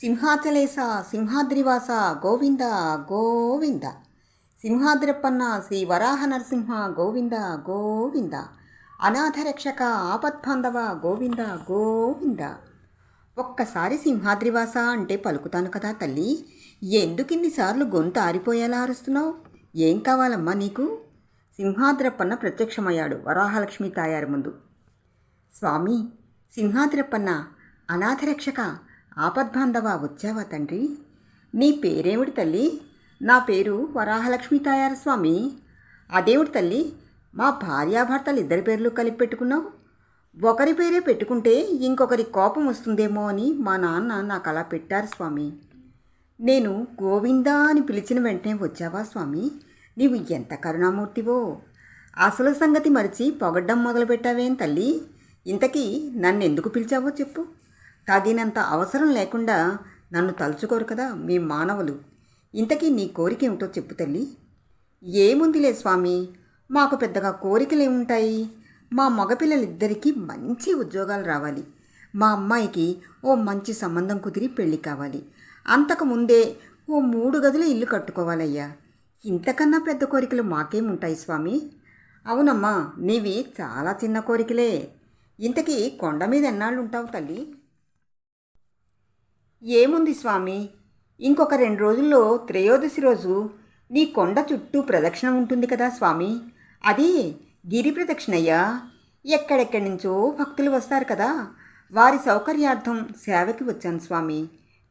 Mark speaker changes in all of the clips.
Speaker 1: సింహాచలేశ సింహాద్రివాస గోవింద గోవింద. సింహాద్రప్పన్న శ్రీ వరాహ నరసింహ గోవింద గోవింద. అనాథరక్షక ఆపద్బాంధవ గోవింద గోవింద. ఒక్కసారి సింహాద్రివాస అంటే పలుకుతాను కదా తల్లి, ఎందుకిన్నిసార్లు గొంతు ఆరిపోయేలా అరుస్తున్నావు? ఏం కావాలమ్మా నీకు? సింహాద్రప్పన్న ప్రత్యక్షమయ్యాడు వరాహలక్ష్మి తాయారు ముందు. స్వామి, సింహాద్రప్పన్న అనాథరక్షక ఆపద్బాంధవ వచ్చావా తండ్రి? నీ పేరేమిటి తల్లి? నా పేరు వరాహలక్ష్మి తాయారు స్వామి. అదేమిటి తల్లి, మా భార్యాభర్తలు ఇద్దరి పేర్లు కలిపి పెట్టుకున్నావు? ఒకరి పేరే పెట్టుకుంటే ఇంకొకరి కోపం వస్తుందేమో అని మా నాన్న నాకు అలా పెట్టారు స్వామి. నేను గోవిందా అని పిలిచిన వెంటనే వచ్చావా స్వామి? నీవు ఎంత కరుణామూర్తివో. అసలు సంగతి మరిచి పొగడ్డం మొదలుపెట్టావేం తల్లి? ఇంతకీ నన్ను ఎందుకు పిలిచావో చెప్పు. తగినంత అవసరం లేకుండా నన్ను తలుచుకోరు కదా మీ మానవులు. ఇంతకీ నీ కోరిక ఏమిటో చెప్పు తల్లి. ఏముందిలే స్వామి, మాకు పెద్దగా కోరికలు ఏముంటాయి. మా మగపిల్లలిద్దరికీ మంచి ఉద్యోగాలు రావాలి, మా అమ్మాయికి ఓ మంచి సంబంధం కుదిరి పెళ్ళి కావాలి, అంతకుముందే ఓ 3 గదుల ఇల్లు కట్టుకోవాలయ్యా. ఇంతకన్నా పెద్ద కోరికలు మాకేముంటాయి స్వామి? అవునమ్మా, నీవి చాలా చిన్న కోరికలే. ఇంతకీ కొండ మీద ఎన్నాళ్ళు ఉంటావు తల్లి? ఏముంది స్వామి, ఇంకొక 2 రోజుల్లో త్రయోదశి రోజు నీ కొండ చుట్టూ ప్రదక్షిణ ఉంటుంది కదా స్వామి, అది గిరి ప్రదక్షిణయ్యా. ఎక్కడెక్కడి నుంచో భక్తులు వస్తారు కదా, వారి సౌకర్యార్థం సేవకి వచ్చాను స్వామి.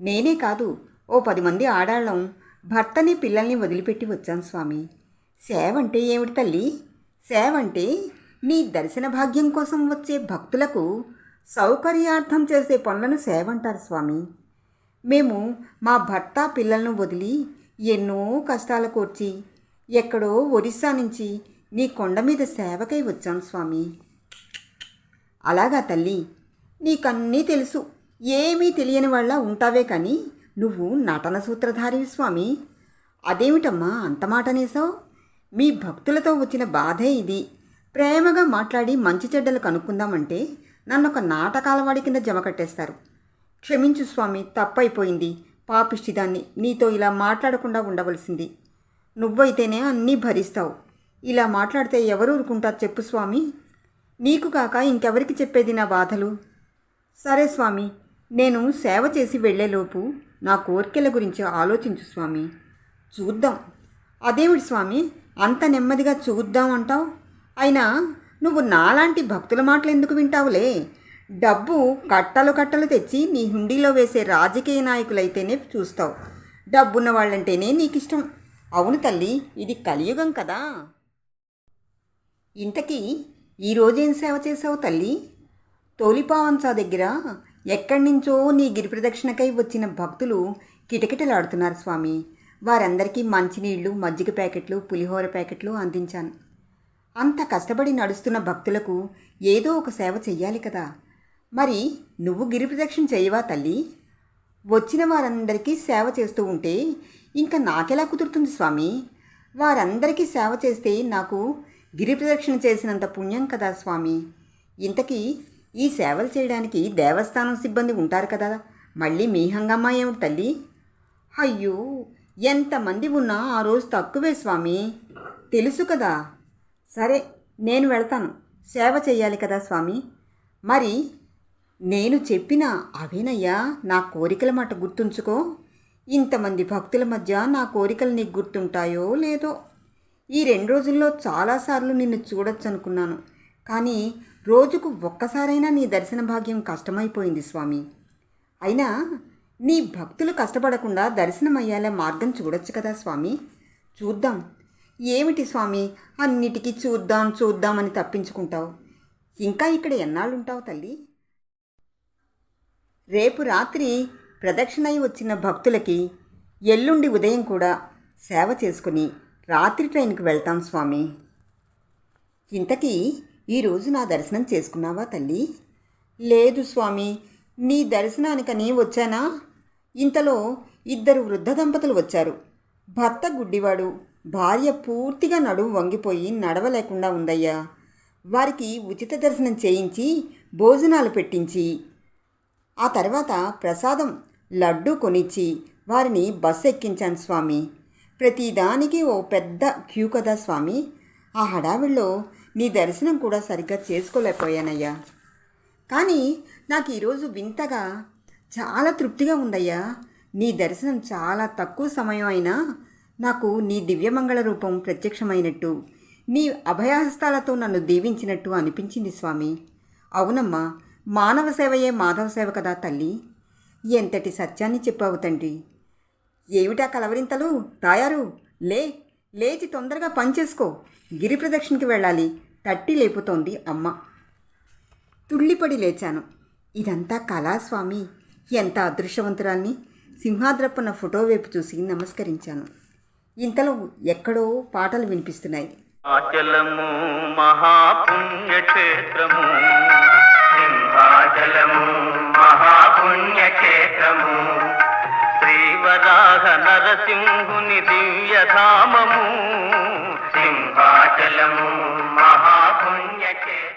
Speaker 1: నేనే కాదు, ఓ 10 మంది ఆడాళ్ళం భర్తని పిల్లల్ని వదిలిపెట్టి వచ్చాను స్వామి. సేవ అంటే ఏమిటి తల్లి? సేవ అంటే నీ దర్శన భాగ్యం కోసం వచ్చే భక్తులకు సౌకర్యార్థం చేసే పనులను సేవ అంటారు స్వామి. మేము మా భర్త పిల్లలను వదిలి ఎన్నో కష్టాలు కోర్చి ఎక్కడో ఒరిస్సా నుంచి నీ కొండ మీద సేవకై వచ్చాను స్వామి. అలాగా తల్లి, నీకన్నీ తెలుసు, ఏమీ తెలియని వాళ్ళ ఉంటావే కానీ నువ్వు నటన సూత్రధారివి స్వామి. అదేమిటమ్మా అంత మాట అనేసావు? మీ భక్తులతో వచ్చిన బాధే ఇది. ప్రేమగా మాట్లాడి మంచి చెడ్డలు కనుక్కుందామంటే నన్ను ఒక నాటకాలవాడి కింద జమ కట్టేస్తారు. క్షమించు స్వామి, తప్పైపోయింది. పాపిష్టిదాన్ని, నీతో ఇలా మాట్లాడకుండా ఉండవలసింది. నువ్వైతేనే అన్నీ భరిస్తావు. ఇలా మాట్లాడితే ఎవరు ఊరుకుంటారు చెప్పు స్వామి? నీకు కాక ఇంకెవరికి చెప్పేది నా బాధలు? సరే స్వామి, నేను సేవ చేసి వెళ్లేలోపు నా కోరికల గురించి ఆలోచించు స్వామి. చూద్దాం. అదేమిటి స్వామి అంత నెమ్మదిగా చూద్దాం అంటావు? అయినా నువ్వు నాలాంటి భక్తుల మాటలు ఎందుకు వింటావులే? డబ్బు కట్టలు కట్టలు తెచ్చి నీ హుండీలో వేసే రాజకీయ నాయకులైతేనే చూస్తావు. డబ్బున్న వాళ్ళంటేనే నీకు ఇష్టం. అవును తల్లి, ఇది కలియుగం కదా. ఇంతకీ ఈరోజేం సేవ చేసావు తల్లి? తోలిపావంచా దగ్గర ఎక్కడి నుంచో నీ గిరి ప్రదక్షిణకై వచ్చిన భక్తులు కిటకిటలాడుతున్నారు స్వామి. వారందరికీ మంచినీళ్లు, మజ్జిగ ప్యాకెట్లు, పులిహోర ప్యాకెట్లు అందించాను. అంత కష్టపడి నడుస్తున్న భక్తులకు ఏదో ఒక సేవ చెయ్యాలి కదా. మరి నువ్వు గిరి ప్రదక్షిణ చేయవా తల్లి? వచ్చిన వారందరికీ సేవ చేస్తూ ఉంటే ఇంకా నాకెలా కుదురుతుంది స్వామి? వారందరికీ సేవ చేస్తే నాకు గిరి ప్రదక్షిణ చేసినంత పుణ్యం కదా స్వామి. ఇంతకీ ఈ సేవలు చేయడానికి దేవస్థానం సిబ్బంది ఉంటారు కదా, మళ్ళీ మీ హంగామా ఏమిటి తల్లి? అయ్యో, ఎంతమంది ఉన్నా ఆ రోజు తక్కువే స్వామి, తెలుసు కదా. సరే, నేను వెళ్తాను, సేవ చెయ్యాలి కదా స్వామి. మరి నేను చెప్పిన అవేనయ్యా నా కోరికల మాట గుర్తుంచుకో. ఇంతమంది భక్తుల మధ్య నా కోరికలు నీకు గుర్తుంటాయో లేదో. ఈ 2 రోజుల్లో చాలాసార్లు నిన్ను చూడొచ్చు అనుకున్నాను, కానీ రోజుకు ఒక్కసారైనా నీ దర్శన భాగ్యం కష్టమైపోయింది స్వామి. అయినా నీ భక్తులు కష్టపడకుండా దర్శనమయ్యేలా మార్గం చూడొచ్చు కదా స్వామి. చూద్దాం. ఏమిటి స్వామి అన్నిటికీ చూద్దాం చూద్దామని తప్పించుకుంటావు? ఇంకా ఇక్కడ ఎన్నాళ్ళుంటావు తల్లి? రేపు రాత్రి ప్రదక్షిణై వచ్చిన భక్తులకి ఎల్లుండి ఉదయం కూడా సేవ చేసుకుని రాత్రి ట్రైన్కి వెళ్తాం స్వామి. ఇంతకీ ఈరోజు నా దర్శనం చేసుకున్నావా తల్లి? లేదు స్వామి, నీ దర్శనానికని వచ్చానా? ఇంతలో 2 వృద్ధ దంపతులు వచ్చారు. భర్త గుడ్డివాడు, భార్య పూర్తిగా నడుము వంగిపోయి నడవలేకుండా ఉందయ్యా. వారికి ఉచిత దర్శనం చేయించి భోజనాలు పెట్టించి ఆ తర్వాత ప్రసాదం లడ్డు కొనిచ్చి వారిని బస్సు ఎక్కించాను స్వామి. ప్రతిదానికి ఓ పెద్ద క్యూ కదా స్వామి. ఆ హడావిడిలో నీ దర్శనం కూడా సరిగ్గా చేసుకోలేకపోయానయ్యా. కానీ నాకు ఈరోజు వింతగా చాలా తృప్తిగా ఉందయ్యా. నీ దర్శనం చాలా తక్కువ సమయం అయినా నాకు నీ దివ్యమంగళ రూపం ప్రత్యక్షమైనట్టు, నీ అభయహస్తాలతో నన్ను దీవించినట్టు అనిపించింది స్వామి. అవునమ్మా, మానవ సేవయే మాధవ సేవ కదా తల్లి. ఎంతటి సత్యాన్ని చెప్పావు తండ్రి. ఏమిటా కలవరింతలు? తాయారు, లేచి తొందరగా పనిచేసుకో. గిరి ప్రదక్షిణకి వెళ్ళాలి. తట్టి లేపుతోంది అమ్మ. తుళ్ళిపడి లేచాను. ఇదంతా కళా స్వామి, ఎంత అదృష్టవంతురాల్ని. సింహాద్రప్పన్న ఫోటో వైపు చూసి నమస్కరించాను. ఇంతలో ఎక్కడో పాటలు వినిపిస్తున్నాయి.
Speaker 2: సింహాచలము మహాపుణ్యక్షేత్రము, సింహాచలము మహాపుణ్యక్షేత్రము, శ్రీవరాహ నరసింహుని దివ్యధామము, సింహాచలము మహాపుణ్యక్షేత్రము.